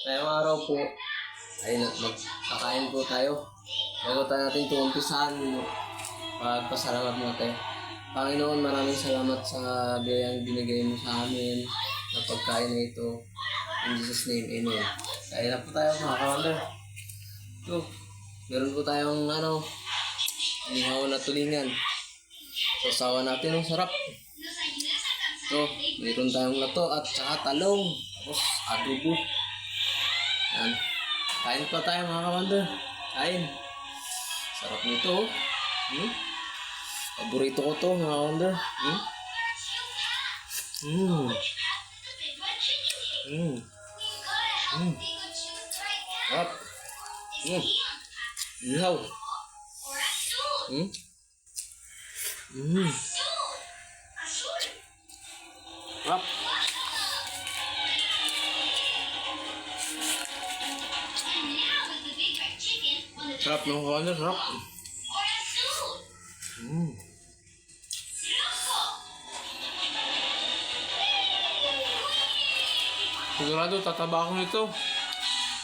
Ngayong araw po, ay magkakain po tayo. Bago tayo natin ito umpisahan, pagpasalamat natin. Panginoon, maraming salamat sa biyayang binigay mo sa amin na pagkain na ito. In Jesus' name, Amen. Kaya na po tayo mga ka-wonder. So, meron po tayong inihaw na tulingan. So, sawa natin ang sarap. So, meron tayong lato at saka talong. Tapos, adobo. Yan. Kain pa tayo mga ka-wonder. Kain. Sarap nito. Paborito ko to mga ka-wonder. Sarap. Ihaw. Sarap. Sarap ng ka-wonder. Sarap. Sigurado tataba ako nito.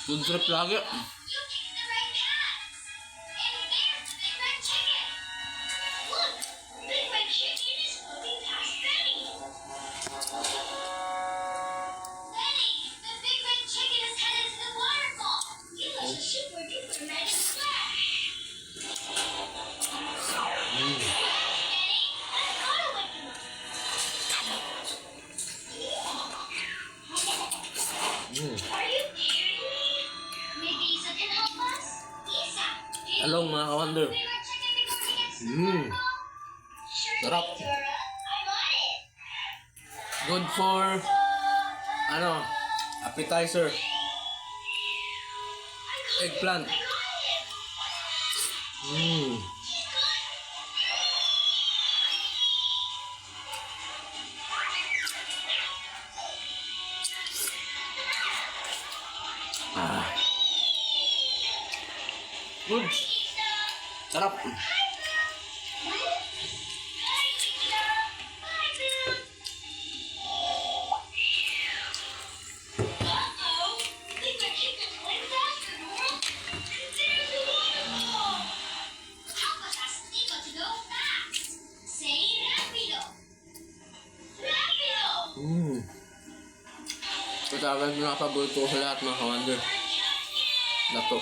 Good trip lagi. Talong mga ka-wonder. Sarap. Good for appetizer. Eggplant. Good. Sarap. Ito talagang mga paborito ko sa lahat mga ka-wonder. Lato.